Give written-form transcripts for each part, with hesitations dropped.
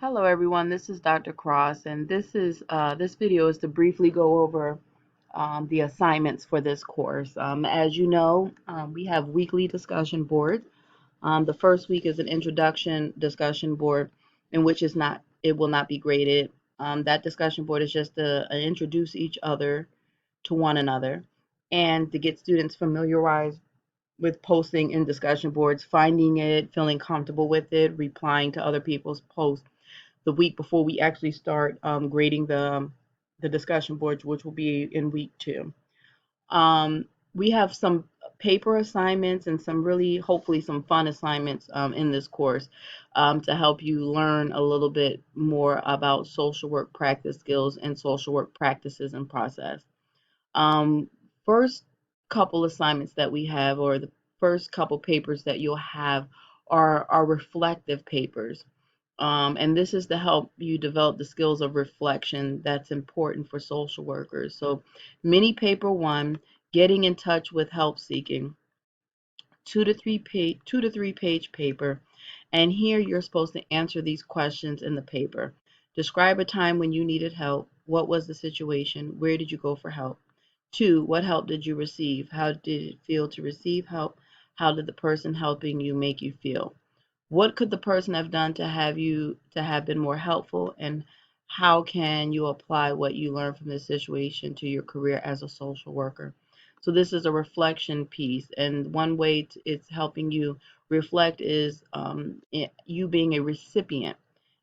Hello everyone, this is Dr. Cross, and this video is to briefly go over the assignments for this course. As you know, we have weekly discussion boards. The first week is an introduction discussion board, in which it will not be graded. That discussion board is just to introduce each other to one another and to get students familiarized with posting in discussion boards, finding it, feeling comfortable with it, replying to other people's posts the week before we actually start grading the discussion boards, which will be in week 2. We have some paper assignments and some really, hopefully, some fun assignments in this course to help you learn a little bit more about social work practice skills and social work practices and process. Um, First couple assignments that we have, or the first couple papers that you'll have, are reflective papers. And this is to help you develop the skills of reflection that's important for social workers. So, mini paper 1, getting in touch with help seeking, 2 to 3 page paper. And here you're supposed to answer these questions in the paper. Describe a time when you needed help. What was the situation? Where did you go for help? 2, what help did you receive? How did it feel to receive help? How did the person helping you make you feel? What could the person have done to have been more helpful, and how can you apply what you learned from this situation to your career as a social worker? So this is a reflection piece, and one way it's helping you reflect is you being a recipient.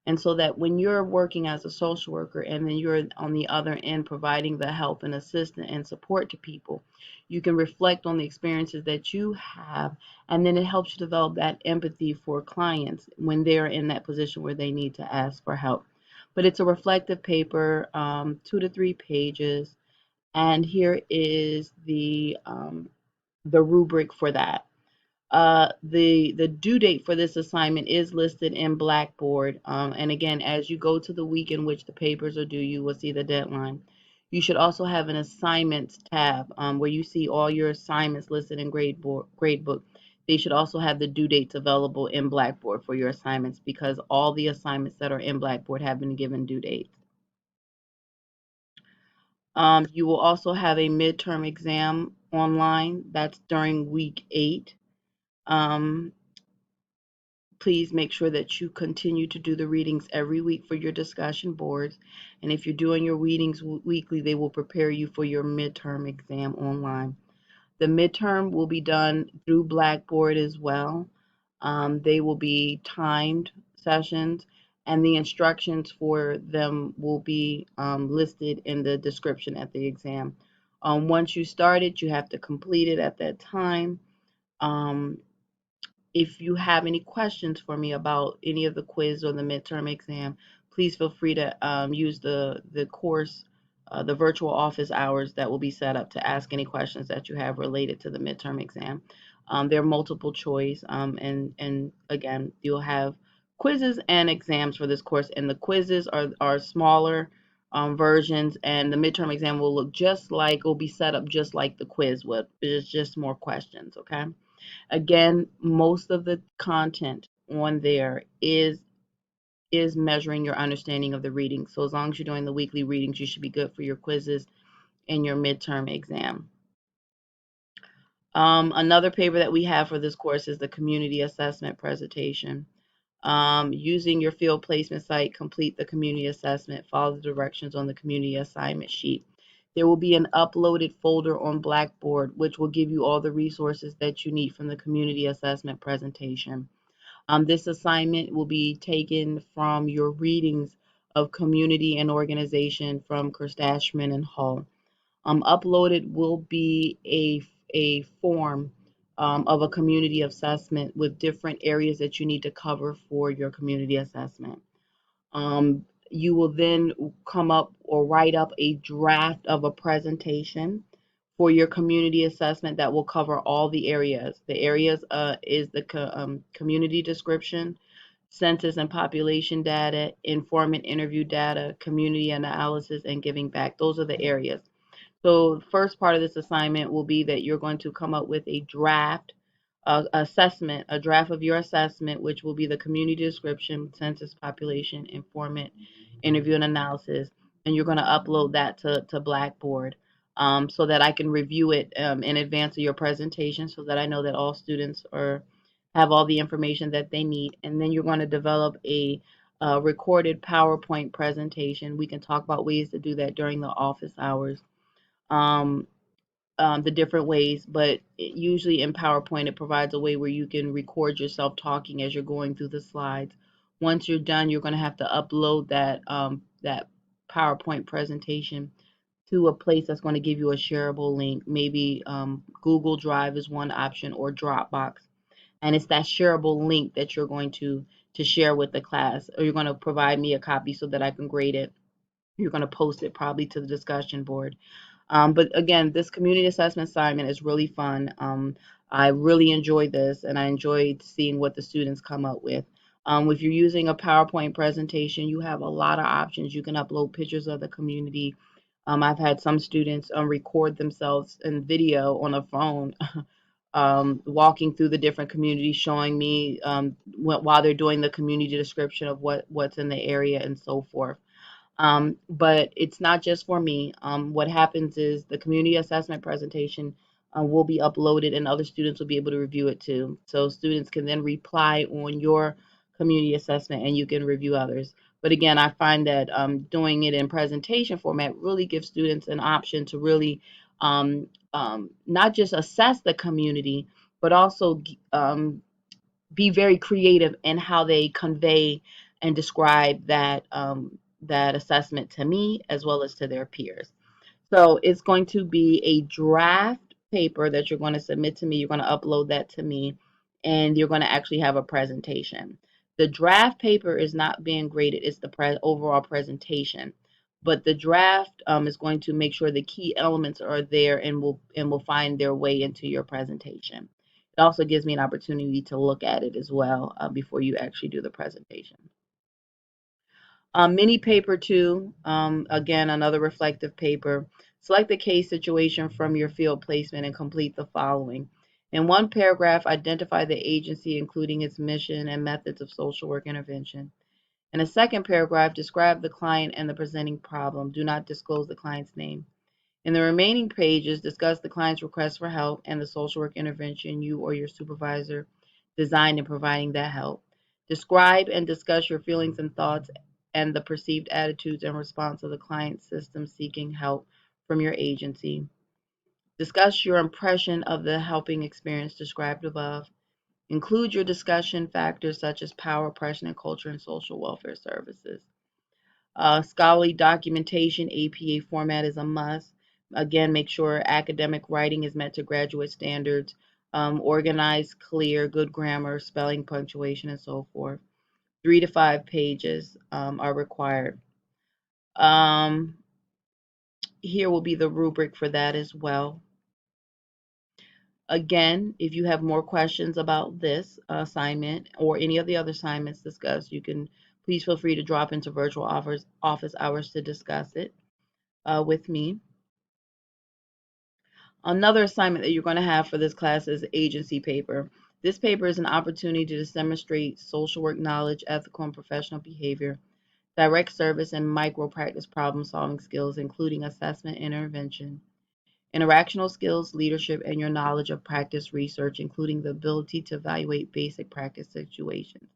And so that when you're working as a social worker and then you're on the other end providing the help and assistance and support to people, you can reflect on the experiences that you have, and then it helps you develop that empathy for clients when they're in that position where they need to ask for help. But it's a reflective paper, 2 to 3 pages, and here is the rubric for that. The due date for this assignment is listed in Blackboard. And again, as you go to the week in which the papers are due, you will see the deadline. You should also have an assignments tab where you see all your assignments listed in gradebook. They should also have the due dates available in Blackboard for your assignments, because all the assignments that are in Blackboard have been given due dates. You will also have a midterm exam online. That's during week 8. Um, Please make sure that you continue to do the readings every week for your discussion boards. And if you're doing your readings weekly, they will prepare you for your midterm exam online. The midterm will be done through Blackboard as well. They will be timed sessions, and the instructions for them will be listed in the description at the exam. Once you start it, you have to complete it at that time. Um, if you have any questions for me about any of the quiz or the midterm exam, please feel free to use the course, the virtual office hours that will be set up to ask any questions that you have related to the midterm exam. They're multiple choice, and again, you'll have quizzes and exams for this course, and the quizzes are smaller versions, and the midterm exam will be set up just like the quiz would. It's just more questions, okay? Again, most of the content on there is measuring your understanding of the reading. So as long as you're doing the weekly readings, you should be good for your quizzes and your midterm exam. Another paper that we have for this course is the community assessment presentation. Using your field placement site, complete the community assessment, follow the directions on the community assignment sheet. There will be an uploaded folder on Blackboard, which will give you all the resources that you need from the community assessment presentation. This assignment will be taken from your readings of community and organization from Kirstashman and Hull. Uploaded will be a form of a community assessment with different areas that you need to cover for your community assessment. You will then come up or write up a draft of a presentation for your community assessment that will cover all the areas. The areas is the community description, census and population data, informant interview data, community analysis, and giving back. Those are the areas. So the first part of this assignment will be that you're going to come up with a draft assessment, a draft of your assessment, which will be the community description, census, population, informant, interview, and analysis. And you're going to upload that to Blackboard, so that I can review it in advance of your presentation, so that I know that all students have all the information that they need. And then you're going to develop a recorded PowerPoint presentation. We can talk about ways to do that during the office hours. Um, the different ways, but usually in PowerPoint, it provides a way where you can record yourself talking as you're going through the slides. Once you're done, you're going to have to upload that PowerPoint presentation to a place that's going to give you a shareable link. Maybe Google Drive is one option, or Dropbox, and it's that shareable link that you're going to share with the class, or you're going to provide me a copy so that I can grade it. You're going to post it probably to the discussion board. But again, this community assessment assignment is really fun. I really enjoyed this, and I enjoyed seeing what the students come up with. If you're using a PowerPoint presentation, you have a lot of options. You can upload pictures of the community. I've had some students record themselves in video on a phone, walking through the different communities, showing me while they're doing the community description of what's in the area and so forth. But it's not just for me. What happens is the community assessment presentation will be uploaded, and other students will be able to review it too. So students can then reply on your community assessment, and you can review others. But again, I find that doing it in presentation format really gives students an option to really not just assess the community, but also be very creative in how they convey and describe that assessment to me as well as to their peers. So it's going to be a draft paper that you're going to submit to me. You're going to upload that to me, and you're going to actually have a presentation. The draft paper is not being graded, it's the overall presentation. But the draft is going to make sure the key elements are there and will find their way into your presentation. It also gives me an opportunity to look at it as well before you actually do the presentation. Mini paper two, again, another reflective paper. Select the case situation from your field placement and complete the following. In one paragraph, identify the agency, including its mission and methods of social work intervention. In a second paragraph, describe the client and the presenting problem. Do not disclose the client's name. In the remaining pages, discuss the client's request for help and the social work intervention you or your supervisor designed in providing that help. Describe and discuss your feelings and thoughts and the perceived attitudes and response of the client system seeking help from your agency. Discuss your impression of the helping experience described above. Include your discussion factors such as power, oppression, and culture in social welfare services. Scholarly documentation, APA format is a must. Again, make sure academic writing is met to graduate standards. Organized, clear, good grammar, spelling, punctuation, and so forth. 3 to 5 pages are required. Here will be the rubric for that as well. Again, if you have more questions about this assignment or any of the other assignments discussed, you can please feel free to drop into virtual office hours to discuss it with me. Another assignment that you're going to have for this class is agency paper. This paper is an opportunity to demonstrate social work knowledge, ethical and professional behavior, direct service, and micro practice problem solving skills, including assessment and intervention, interactional skills, leadership, and your knowledge of practice research, including the ability to evaluate basic practice situations.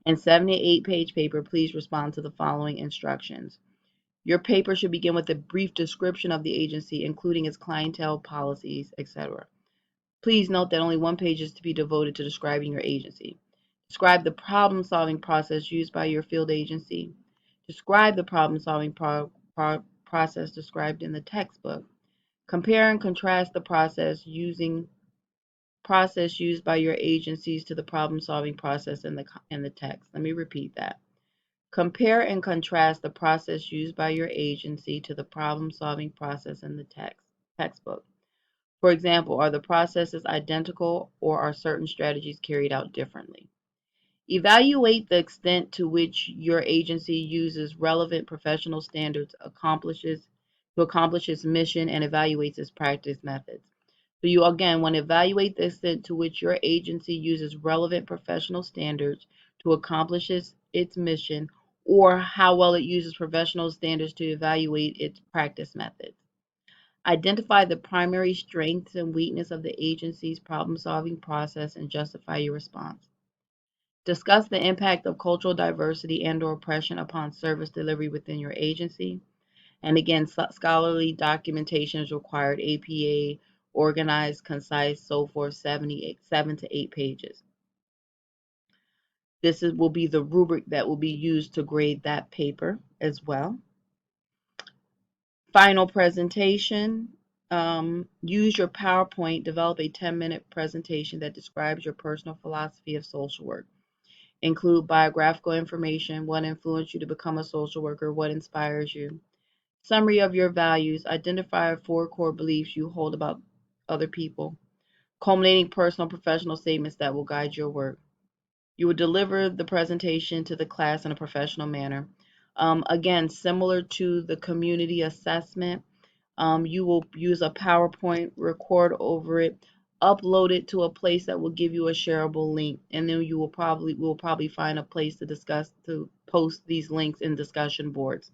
In 78-page paper, please respond to the following instructions. Your paper should begin with a brief description of the agency, including its clientele, policies, etc. Please note that only one page is to be devoted to describing your agency. Describe the problem-solving process used by your field agency. Describe the problem-solving process described in the textbook. Compare and contrast the process used by your agencies to the problem-solving process in the text. Let me repeat that. Compare and contrast the process used by your agency to the problem-solving process in the textbook. For example, are the processes identical or are certain strategies carried out differently? Evaluate the extent to which your agency uses relevant professional standards to accomplish its mission and evaluates its practice methods. So you again want to evaluate the extent to which your agency uses relevant professional standards to accomplish its mission, or how well it uses professional standards to evaluate its practice methods. Identify the primary strengths and weaknesses of the agency's problem-solving process and justify your response. Discuss the impact of cultural diversity and/or oppression upon service delivery within your agency. And again, scholarly documentation is required, APA, organized, concise, so forth, 7 to 8 pages. Will be the rubric that will be used to grade that paper as well. Final presentation. Use your PowerPoint, develop a 10-minute presentation that describes your personal philosophy of social work. Include biographical information, what influenced you to become a social worker, what inspires you. Summary of your values. Identify 4 core beliefs you hold about other people. Culminating personal professional statements that will guide your work. You will deliver the presentation to the class in a professional manner. Again, similar to the community assessment, you will use a PowerPoint, record over it, upload it to a place that will give you a shareable link, and then we'll probably find a place to post these links in discussion boards.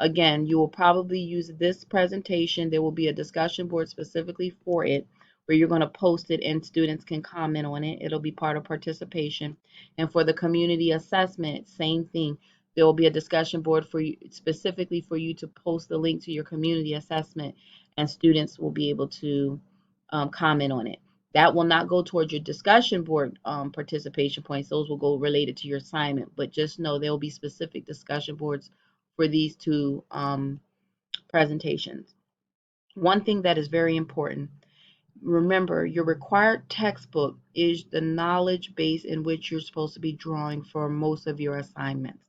Again, you will probably use this presentation. There will be a discussion board specifically for it where you're going to post it and students can comment on it. It'll be part of participation. And for the community assessment, same thing. There will be a discussion board for you specifically for you to post the link to your community assessment, and students will be able to comment on it. That will not go towards your discussion board participation points. Those will go related to your assignment. But just know there will be specific discussion boards for these 2 presentations. One thing that is very important, remember your required textbook is the knowledge base in which you're supposed to be drawing for most of your assignments.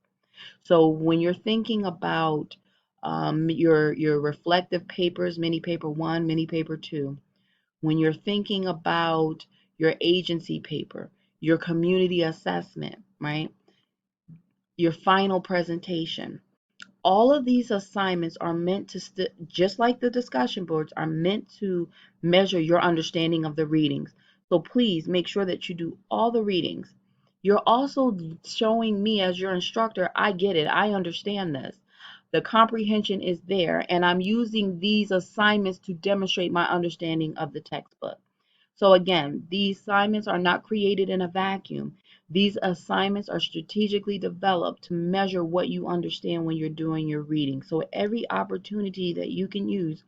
So when you're thinking about your reflective papers, mini paper 1, mini paper 2, when you're thinking about your agency paper, your community assessment, right? Your final presentation, all of these assignments are meant to, just like the discussion boards, are meant to measure your understanding of the readings. So please make sure that you do all the readings. You're also showing me as your instructor, I get it, I understand this. The comprehension is there, and I'm using these assignments to demonstrate my understanding of the textbook. So again, these assignments are not created in a vacuum. These assignments are strategically developed to measure what you understand when you're doing your reading. So every opportunity that you can use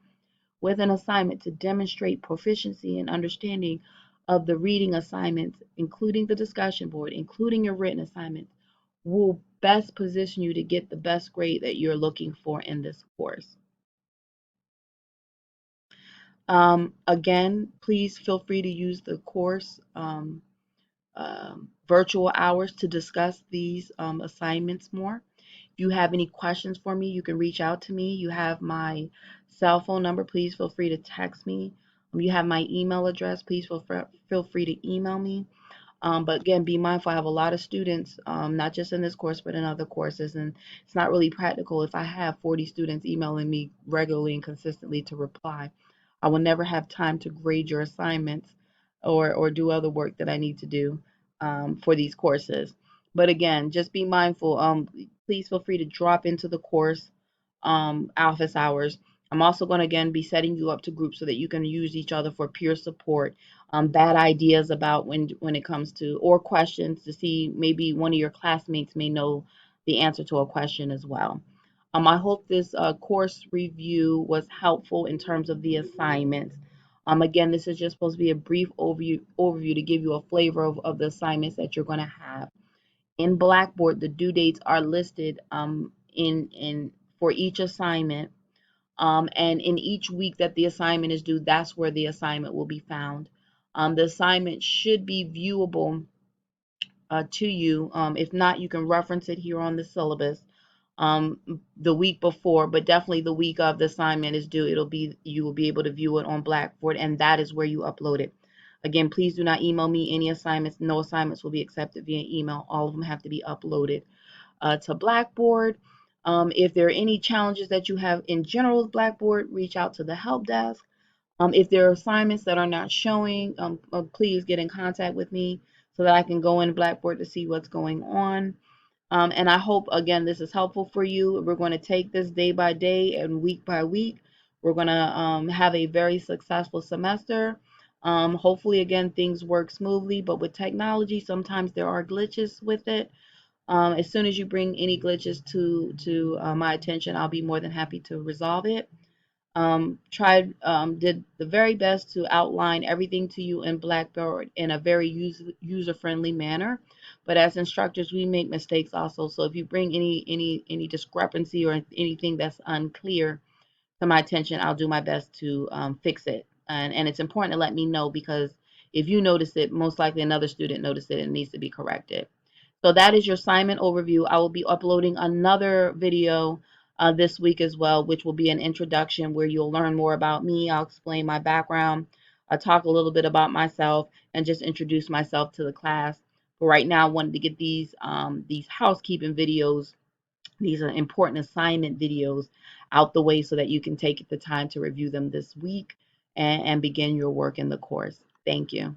with an assignment to demonstrate proficiency and understanding of the reading assignments, including the discussion board, including your written assignments, will best position you to get the best grade that you're looking for in this course. Again, please feel free to use the course virtual hours to discuss these assignments more. If you have any questions for me, you can reach out to me. You have my cell phone number. Please feel free to text me. You have my email address. Please feel free to email me. But again, be mindful. I have a lot of students, not just in this course, but in other courses, and it's not really practical if I have 40 students emailing me regularly and consistently to reply. I will never have time to grade your assignments or do other work that I need to do for these courses. But again, just be mindful. Please feel free to drop into the course office hours. I'm also going to again be setting you up to groups so that you can use each other for peer support, bad ideas about when it comes to, or questions to see maybe one of your classmates may know the answer to a question as well. I hope this course review was helpful in terms of the assignments. Again, this is just supposed to be a brief overview to give you a flavor of the assignments that you're going to have. In Blackboard, the due dates are listed in for each assignment. And in each week that the assignment is due, that's where the assignment will be found. The assignment should be viewable to you. If not, you can reference it here on the syllabus the week before, but definitely the week of the assignment is due. You will be able to view it on Blackboard, and that is where you upload it. Again, please do not email me any assignments. No assignments will be accepted via email. All of them have to be uploaded to Blackboard. If there are any challenges that you have in general with Blackboard, reach out to the help desk. If there are assignments that are not showing, please get in contact with me so that I can go in Blackboard to see what's going on. And I hope, again, this is helpful for you. We're going to take this day by day and week by week. We're going to have a very successful semester. Hopefully, again, things work smoothly, but with technology, sometimes there are glitches with it. As soon as you bring any glitches to my attention, I'll be more than happy to resolve it. Did the very best to outline everything to you in Blackboard in a very user-friendly manner. But as instructors, we make mistakes also. So if you bring any discrepancy or anything that's unclear to my attention, I'll do my best to fix it. And it's important to let me know, because if you notice it, most likely another student noticed it and it needs to be corrected. So that is your assignment overview. I will be uploading another video this week as well, which will be an introduction where you'll learn more about me. I'll explain my background, I'll talk a little bit about myself, and just introduce myself to the class. But right now, I wanted to get these housekeeping videos, these are important assignment videos, out the way so that you can take the time to review them this week and begin your work in the course. Thank you.